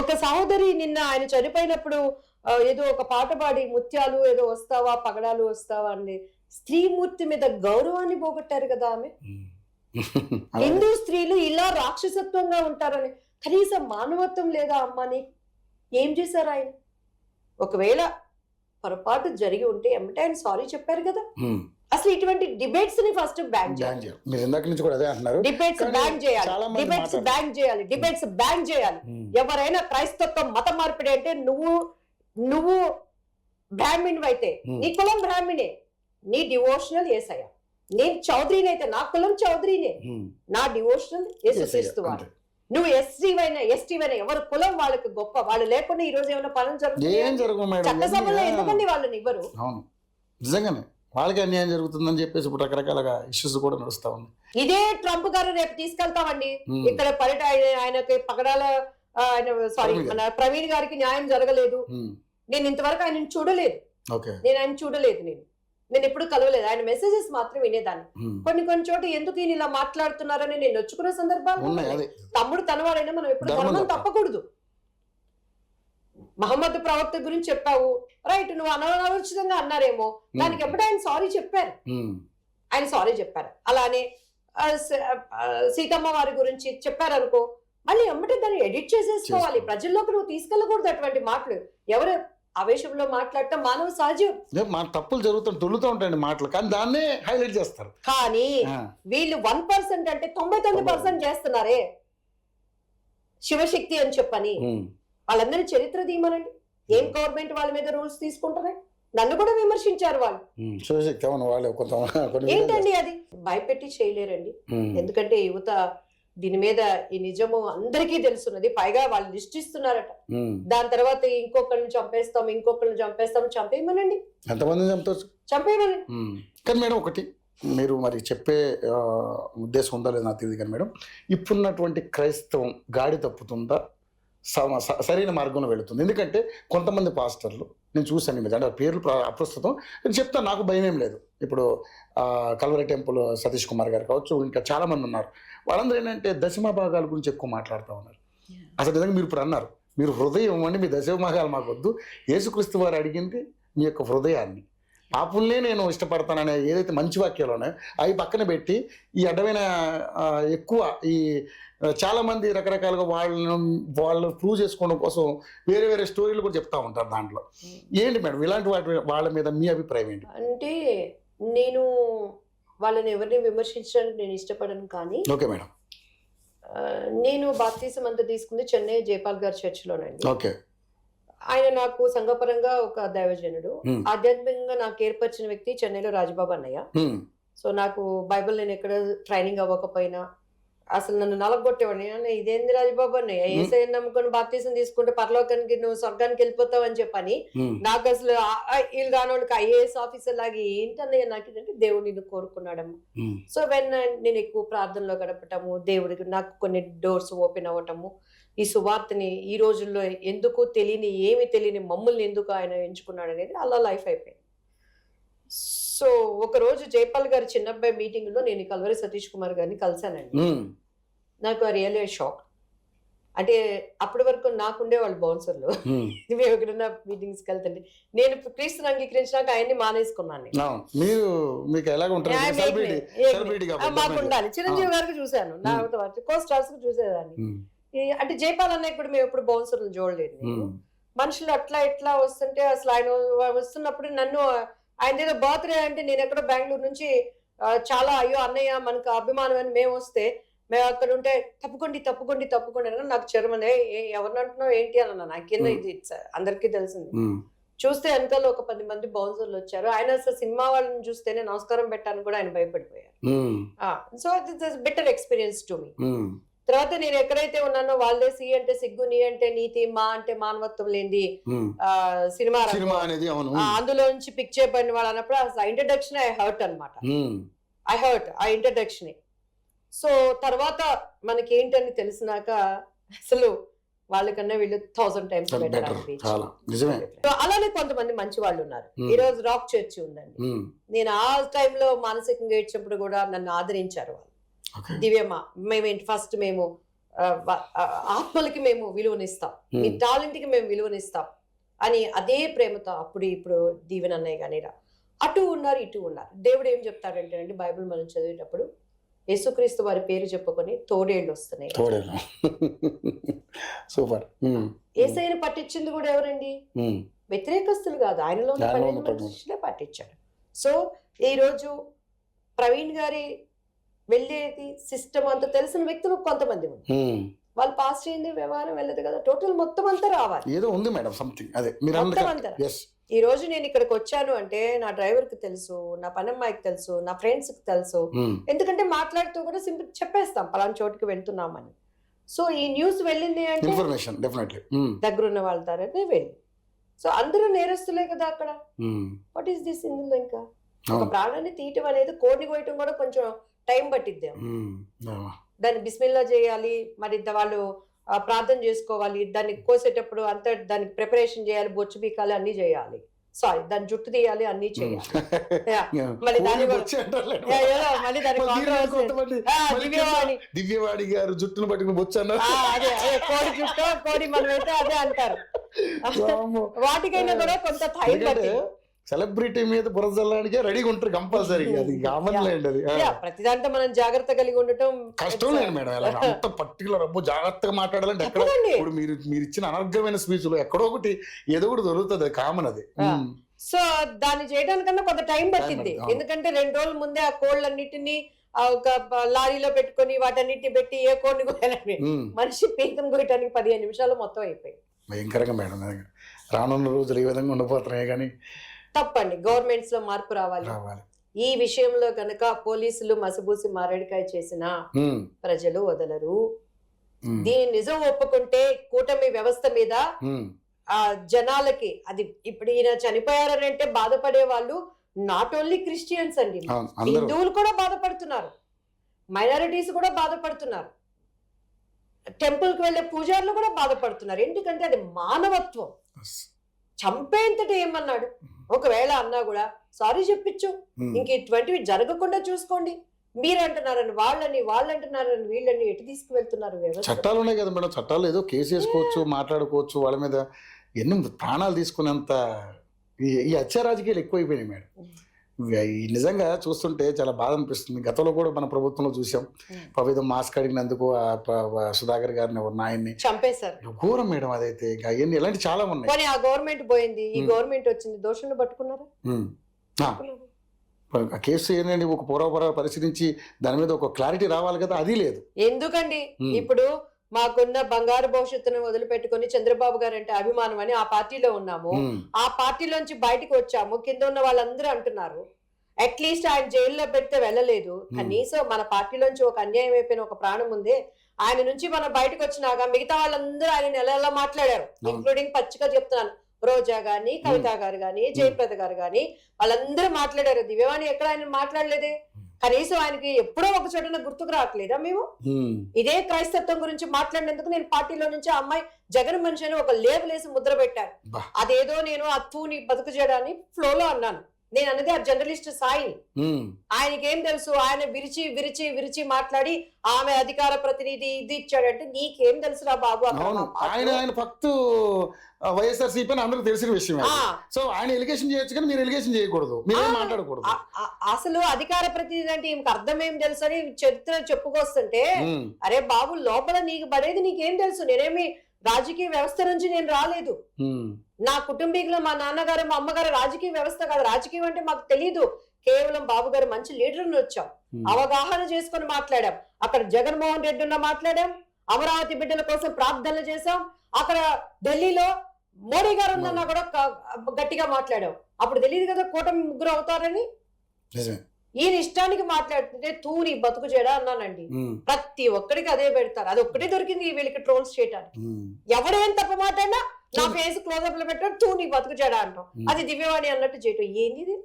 ఒక సహోదరి నిన్న ఆయన చనిపోయినప్పుడు ఏదో ఒక పాట పాడి ముత్యాలు ఏదో వస్తావా పగడాలు వస్తావా అని స్త్రీమూర్తి మీద గౌరవాన్ని పోగొట్టారు కదా ఆమె. హిందూ స్త్రీలు ఇలా రాక్షసత్వంగా ఉంటారని కనీసం మానవత్వం లేదా అమ్మని ఏం చేశారు ఆయన? ఒకవేళ పొరపాటు జరిగి ఉంటే ఎమ్మటే ఆయన సారీ చెప్పారు కదా. అసలు ఇటువంటి డిబేట్స్ ని ఫస్ట్ బ్యాన్ చేయాలి. డిబేట్స్ బ్యాన్ చేయాలి. డిబేట్స్ బ్యాన్ చేయాలి. డిబేట్స్ బ్యాన్ చేయాలి. ఎవరైనా క్రైస్తత్వం మత మార్పిడి అంటే నువ్వు బ్రాహ్మణ్ అయితే నీ కులం బ్రాహ్మణే, నీ డివోషనల్ యేసయ్య. నేను చౌదరిని అయితే నా కులం చౌదరినే, నా డివోషనల్ యేసుక్రీస్తువాడు. నువ్వు ఎస్టీవైనా ఎవరి కులం వాళ్ళకి గొప్ప. వాళ్ళు లేకుండా ఈ రోజు ఏమైనా పనులు జరుగుతుంది? చట్టసభలో ఎందుకండి వాళ్ళని ఇవ్వరు? నిజంగానే వాళ్ళకి అన్యాయం జరుగుతుందని చెప్పేసి ఇప్పుడు రకరకాలుగా ఇష్యూస్ కూడా నడుస్తా ఉంది. ఇదే ట్రంప్ గారు రేపు తీసుకెళ్తామండి ఇక్కడ ఆయనకి పగడాల మన ప్రవీణ్ గారికి న్యాయం జరగలేదు. నేను ఇంతవరకు ఆయన చూడలేదు. నేను ఎప్పుడు కలవలేదు. ఆయన మెసేజెస్ మాత్రం వినేదాన్ని. కొన్ని చోట ఎందుకు ఈయన ఇలా మాట్లాడుతున్నారని నేను నొచ్చుకునే సందర్భాలు. తమ్ముడు తనవాడైనా మనం ఎప్పుడు ధర్మం తప్పకూడదు. మహమ్మద్ ప్రవక్త గురించి చెప్పావు, రైట్, నువ్వు అనాలోచితంగా అన్నారేమో, దానికి ఎప్పుడు ఆయన సారీ చెప్పారు. అలానే సీతమ్మ వారి గురించి చెప్పారనుకో, మళ్ళీ ఎమ్మటే దాన్ని ఎడిట్ చేసేసుకోవాలి. ప్రజల్లోకి నువ్వు తీసుకెళ్ళకూడదు అటువంటి మాటలు. ఎవరు ఆవేశంలో మాట్లాడటం మానవ సహజం. తప్పులు దొరుకుతూ ఉంటాయండి మాటలు, కానీ దాన్నే హైలైట్ చేస్తారు. కానీ వీళ్ళు 1% అంటే 99% చేస్తున్నారే శివశక్తి అని చెప్పని. వాళ్ళందరి చరిత్ర తీయమనండి. ఏం గవర్నమెంట్ వాళ్ళ మీద రూల్స్ తీసుకుంటారే? నన్ను కూడా విమర్శించారు వాళ్ళు. ఏంటండి అది? భయపెట్టి చేయలేరండి. ఎందుకంటే యువత దీని మీద ఈ నిజము అందరికీ తెలుసున్నది. పైగా వాళ్ళు లిస్ట్ ఇస్తున్నారట. దాని తర్వాత ఇంకొకరిని చంపేస్తాం. చంపేయమనండి. ఎంతమంది చంపేయమనండి. కానీ మేడం ఒకటి మీరు మరి చెప్పే ఉద్దేశం ఉందా లేదా నాకు తెలియదు కానీ మేడం, ఇప్పుడున్నటువంటి క్రైస్తవం గాడి తప్పుతుందా, సరైన మార్గంలో వెళుతుంది? ఎందుకంటే కొంతమంది పాస్టర్లు నేను చూశాను మీద, అంటే పేర్లు అప్రస్తుతం, నేను చెప్తాను, నాకు భయం ఏం లేదు. ఇప్పుడు కల్వరి టెంపుల్ సతీష్ కుమార్ గారు కావచ్చు, ఇంకా చాలామంది ఉన్నారు. వాళ్ళందరూ ఏంటంటే దశమ భాగాల గురించి ఎక్కువ మాట్లాడుతూ ఉన్నారు. అసలు నిజంగా మీరు ఇప్పుడు అన్నారు, మీరు హృదయం ఇవ్వండి, మీ దశమ భాగాలు మాకు వద్దు. యేసుక్రీస్తు వారు అడిగింది మీ యొక్క హృదయాన్ని. పాపుల్నే నేను ఇష్టపడతాననే ఏదైతే మంచి వాక్యాలు ఉన్నాయో అవి పక్కన పెట్టి ఈ అడ్డమైన ఎక్కువ ఈ చాలామంది రకరకాలుగా వాళ్ళు ప్రూవ్ చేసుకోవడం కోసం వేరే స్టోరీలు కూడా చెప్తా ఉంటారు. దాంట్లో ఏంటి మేడం ఇలాంటి వాళ్ళ మీద మీ అభిప్రాయం ఏంటి? అంటే నేను వాళ్ళని ఎవరిని విమర్శించడానికి నేను ఇష్టపడను, కానీ ఓకే మేడం, నేను బాప్తిసం అంతా తీసుకుంది చెన్నై జయపాల్ గారి చర్చిలోనండి. ఓకే. ఆయన నాకు సంఘపరంగా ఒక దైవజనుడు. ఆధ్యాత్మికంగా నాకు ఏర్పరిచిన వ్యక్తి చెన్నైలో రాజబాబు అన్నయ్య. సో నాకు బైబిల్ నేను ఎక్కడ ట్రైనింగ్ అవ్వకపోయినా అసలు నన్ను నలగొట్టేవాడిని. ఇదేంది రాజబాబు అన్నయ్య, యేసయ్యని నమ్ముకొని బాప్తిసం తీసుకుంటే పరలోకానికి నువ్వు స్వర్గానికి వెళ్ళిపోతావు అని చెప్పని. నాకు అసలు వీళ్ళు రానోళ్ళకి ఐఏఎస్ ఆఫీసర్ లాగా ఏంటన్నయ్య నాకు ఏంటంటే దేవుడు నిన్ను కోరుకున్నాడమ్మా. సో నేను ఎక్కువ ప్రార్థనలో గడపటము, దేవుడికి నాకు కొన్ని డోర్స్ ఓపెన్ అవ్వటము, ఈ సువార్తని ఈ రోజుల్లో ఏమి తెలియని మమ్మల్ని ఎందుకు ఆయన ఎంచుకున్నాడు అనేది అలా లైఫ్ అయిపోయింది. సో ఒకరోజు జైపాల్ గారి చిన్నబ్బాయి మీటింగ్ లో నేను కల్వరి సతీష్ కుమార్ గారిని కలిశానండి. నాకు ఆ రియల్ షాక్. అంటే అప్పటి వరకు నాకుండే వాళ్ళు బౌన్సర్లు, మేము ఎక్కడన్నా మీటింగ్స్ కి వెళ్తండి. నేను క్రీస్తుని అంగీకరించినాక ఆయన్ని మానేసుకున్నాను. మాకు ఉండాలి. చిరంజీవి గారికి చూశాను, నా కో స్టార్స్ కు చూసేదాన్ని. అంటే జైపాల్ అన్న ఇప్పుడు మేము ఎప్పుడు బౌన్సర్లు చూడలేదు. మనుషులు అట్లా ఇట్లా వస్తుంటే అసలు ఆయన వస్తున్నప్పుడు నన్ను ఆయన ఏదో బర్త్డే అంటే నేను ఎక్కడో బెంగళూరు నుంచి చాలా అయ్యో అన్నయ్య మనకు అభిమానం అని మేము వస్తే మేము అక్కడ ఉంటే తప్పుకోండి అని నాకు చర్మనే ఎవరిని అంటున్నావు ఏంటి అన్న. నాకేందో ఇది అందరికీ తెలిసింది. చూస్తే వెనకాల ఒక 10 మంది బౌన్సర్లు వచ్చారు. ఆయన అసలు సినిమా వాళ్ళని చూస్తేనే నమస్కారం పెట్టాను కూడా ఆయన భయపడిపోయారు. So it's better experience to me. తర్వాత నేను ఎక్కడైతే ఉన్నానో వాళ్ళే సి అంటే సిగ్గు, నీ అంటే నీతి, మా అంటే మానవత్వం లేనిది సినిమా అందులోంచి పిక్ చేయబడిన వాళ్ళు అన్నప్పుడు అసలు ఇంట్రడక్షన్ ఐ హర్ట్ అనమాట. ఆ ఇంట్రడక్షన్. సో తర్వాత మనకి ఏంటని తెలిసినాక అసలు వాళ్ళకన్నా వీళ్ళు 1000 times బెటర్ అనిపించింది. అలానే కొంతమంది మంచి వాళ్ళు ఉన్నారు. ఈ రోజు రాక్ చర్చి ఉందండి. నేను ఆ టైంలో మానసికంగా ఏడ్చినప్పుడు కూడా నన్ను ఆదరించారు వాళ్ళు. దివ్యమ్మ, మేము ఫస్ట్ మేము ఆత్మలకి మేము విలువనిస్తాం, మీ టాలెంట్కి మేము విలువనిస్తాం అని అదే ప్రేమతో అప్పుడు ఇప్పుడు దీవెన అన్నయ్య కానీ అటు ఉన్నారు ఇటు ఉన్నారు. దేవుడు ఏం చెప్తాడంటే అండి, బైబిల్ మనం చదివేటప్పుడు యేసుక్రీస్తు వారి పేరు చెప్పుకొని తోడేళ్ళు వస్తున్నాయి. సూపర్. యేసయ్యను పట్టించింది కూడా ఎవరండి? వ్యతిరేకస్తులు కాదు, ఆయనలో 12 మనుషులే పట్టించాడు. సో ఈ రోజు ప్రవీణ్ గారి వెళ్ళేది సిస్టమ్ అంతా తెలిసిన వ్యక్తులు కొంతమంది ఉన్నారు. వాళ్ళు పాస్ చేయండి వ్యవహారం వెళ్ళదు కదా, టోటల్ మొత్తం అంతా రావాలి. ఏదో ఉంది మేడం సంథింగ్. అదే మొత్తం అంతా. ఈ రోజు నేను ఇక్కడికి వచ్చాను అంటే నా డ్రైవర్ కి తెలుసు, నా పనమ్మాయికి తెలుసు, నా ఫ్రెండ్స్ కి తెలుసు. ఎందుకంటే మాట్లాడుతూ కూడా సింపుల్ చెప్పేస్తాం పలానా చోటుకి వెళ్తున్నామని. సో ఈ న్యూస్ వెళ్ళింది అంటే ఇన్ఫర్మేషన్ డెఫినెట్లీ దగ్గరున్న వాళ్ళ ద్వారానే వెళ్ళి. సో అందరూ నేరస్తులే కదా అక్కడ. వాట్ ఈస్ దిస్ ఇందులో? ఇంకా ఒక ప్రాణాన్ని తీయటం అనేది, కోడిని కోయటం కూడా కొంచెం టైం పట్టిద్దాం. దాన్ని బిస్మిల్లా చేయాలి, మరి వాళ్ళు ప్రార్థన చేసుకోవాలి, దాన్ని కోసేటప్పుడు అంతా దానికి ప్రిపరేషన్ చేయాలి, బొచ్చు పీకాలి, అన్ని చేయాలి. సారీ, దాని జుట్టు తీయాలి, అన్ని చేయాలి. మళ్ళీ దివ్యవాణి గారు జుట్టును పట్టుకుని బొచ్చు అన్నారు. అదే కోడి జుట్టు, కోడి మనమైతే అదే అంటారు. వాటికైనా కూడా కొంత టైం పట్టింది. సెలబ్రిటీ మీద బురదల్లడానికే రెడీగా ఉంటారు కంపల్సరీగా. అది కామన్ లేండి. అది ప్రతి దాంట్లో మనం జాగ్రత్త కలిగి ఉండటం కష్టం లేదు మేడం. అంత పర్టికులర్ అబ్బో జాగ్రత్తగా మాట్లాడాలంటే ఎక్కడ ఇప్పుడు మీరు ఇచ్చిన అనర్ఘమైన స్పీచ్ లో ఎక్కడో ఒకటి ఏదో ఒకటి దొరుకుతుంది, కామన్ అది. సో దాన్ని చేయడానికన్నా కొంత టైం పట్టింది. ఎందుకంటే 2 రోజుల ముందే ఆ కోళ్ళన్నిటిని ఒక లారీలో పెట్టుకొని వాటన్నిటిని పెట్టి ఏ కోడిని కోయాలని, మనిషి పీకం కోయటానికి 15 నిమిషాలు మొత్తం అయిపోయింది. భయంకరంగా మేడం. రానున్న రోజులు ఈ విధంగా ఉండిపోతున్నాయి. కానీ తప్పండి, గవర్నమెంట్స్ లో మార్పు రావాలి. ఈ విషయంలో కనుక పోలీసులు మసిబూసి మారేడుకాయ చేసినా ప్రజలు వదలరు. దీని నిజం ఒప్పుకుంటే కూటమి వ్యవస్థ మీద ఆ జనాలకి, అది ఇప్పుడు ఈయన చనిపోయారంటే బాధపడే వాళ్ళు నాట్ ఓన్లీ క్రిస్టియన్స్ అండి, హిందువులు కూడా బాధపడుతున్నారు, మైనారిటీస్ కూడా బాధపడుతున్నారు, టెంపుల్ కి వెళ్లే పూజారులు కూడా బాధపడుతున్నారు. ఎందుకంటే అది మానవత్వం. చంపేంతటి ఏమన్నాడు? ఒకవేళ అన్నా కూడా సారీ చెప్పించు, ఇంక ఇటువంటివి జరగకుండా చూసుకోండి. మీరు అంటున్నారని వాళ్ళని, వాళ్ళు అంటున్నారని వీళ్ళని, ఎటు తీసుకువెళ్తున్నారు? చట్టాలు ఉన్నాయి కదా మేడం, చట్టాలు ఏదో కేసు వేసుకోవచ్చు, మాట్లాడుకోవచ్చు, వాళ్ళ మీద ఎన్నో ప్రాణాలు తీసుకునేంత ఈ హత్య రాజకీయాలు ఎక్కువైపోయినాయి మేడం. నిజంగా చూస్తుంటే చాలా బాధ అనిపిస్తుంది. గతంలో కూడా మన ప్రభుత్వంలో చూసాం, పవిత్ర మాస్క్ అడిగినందుకు సుధాకర్ గారిని ఆయన్ని చంపేశారు. ఘోరం మేడం అదైతే. ఇంకా అవన్నీ ఇలాంటి చాలా ఉన్నాయి. ఆ గవర్నమెంట్ పోయింది, ఈ గవర్నమెంట్ వచ్చింది, దోషులను పట్టుకున్నారా? కేసు ఏంటండి, ఒక పూర్వపరాలు పరిశీలించి దాని మీద ఒక క్లారిటీ రావాలి కదా, అది లేదు. ఎందుకండి ఇప్పుడు మాకున్న బంగారు భవిష్యత్తును వదిలిపెట్టుకుని చంద్రబాబు గారు అంటే అభిమానం అని ఆ పార్టీలో ఉన్నాము, ఆ పార్టీలోంచి బయటకు వచ్చాము, కింద ఉన్న వాళ్ళందరూ అంటున్నారు అట్లీస్ట్ ఆయన జైల్లో పెడితే వెళ్ళలేదు, కనీసం మన పార్టీలోంచి ఒక అన్యాయం అయిపోయిన ఒక ప్రాణం ఉంది, ఆయన నుంచి మనం బయటకు వచ్చినాక మిగతా వాళ్ళందరూ ఆయన ఎలా మాట్లాడారు, ఇంక్లూడింగ్ పచ్చిగా చెప్తున్నాను, రోజా గాని, కవిత గారు గాని, జయప్రద గారు గాని, వాళ్ళందరూ మాట్లాడారు. దివ్యవాణి ఎక్కడ ఆయన మాట్లాడలేదే, కనీసం ఆయనకి ఎప్పుడో ఒక చోటన గుర్తుకు రావట్లేదా? మేము ఇదే క్రైస్తత్వం గురించి మాట్లాడినందుకు నేను పార్టీలో నుంచి అమ్మాయి జగన్ మనిషి అని ఒక లేబులేసి ముద్ర పెట్టాను. అదేదో నేను అత్తుని బతుకు చేయడాన్ని ఫ్లోలో అన్నాను. నేను అన్నది ఆ జర్నలిస్ట్ సాయి. ఆయనకేం తెలుసు? ఆయన విరిచి విరిచి విరిచి మాట్లాడి ఆమె అధికార ప్రతినిధి ఇది ఇచ్చాడంటే నీకేం తెలుసురా బాబు? ఆయన ఫక్తు వైఎస్ఆర్సీపీ అని అందరికి తెలిసిన విషయం. సో ఆయన ఎలిగేషన్ చేయొచ్చు కానీ మీరు ఎలిగేషన్ చేయకూడదు, మీరేం మాట్లాడకూడదు. అసలు అధికార ప్రతినిధి అంటే ఈమెకు అర్థం ఏం తెలుసు అని చరిత్ర చెప్పుకొస్తుంటే, అరే బాబు లోపల నీకు పడేది నీకేం తెలుసు? నేనేమి రాజకీయ వ్యవస్థ నుంచి నేను రాలేదు, నా కుటుంబీకులు మా నాన్నగారు మా అమ్మగారు రాజకీయ వ్యవస్థ కాదు, రాజకీయం అంటే మాకు తెలీదు, కేవలం బాబు గారు మంచి లీడర్ వచ్చాం, అవగాహన చేసుకుని మాట్లాడాం, అక్కడ జగన్మోహన్ రెడ్డి ఉన్న మాట్లాడాం, అమరావతి బిడ్డల కోసం ప్రార్థనలు చేశాం, అక్కడ ఢిల్లీలో మోడీ గారు ఉందన్నా కూడా గట్టిగా మాట్లాడాం. అప్పుడు తెలియదు కదా కూటమి ముగ్గురు అవుతారని. ఈయన ఇష్టానికి మాట్లాడుతుంటే తూని బతుకు చేయడా అన్నానండి. ప్రతి ఒక్కడికి అదే పెడతారు, అది ఒక్కటే దొరికింది వీళ్ళకి ట్రోల్స్ చేయడానికి. ఎవడేం తప్ప మాట్లాడినా నా ఫేస్ క్లోజ్అప్ లో పెట్టాడు, తూ నీ బతుకు చేయడా అంటాం. అది దివ్యవాణి అన్నట్టు చేయటం ఏంది?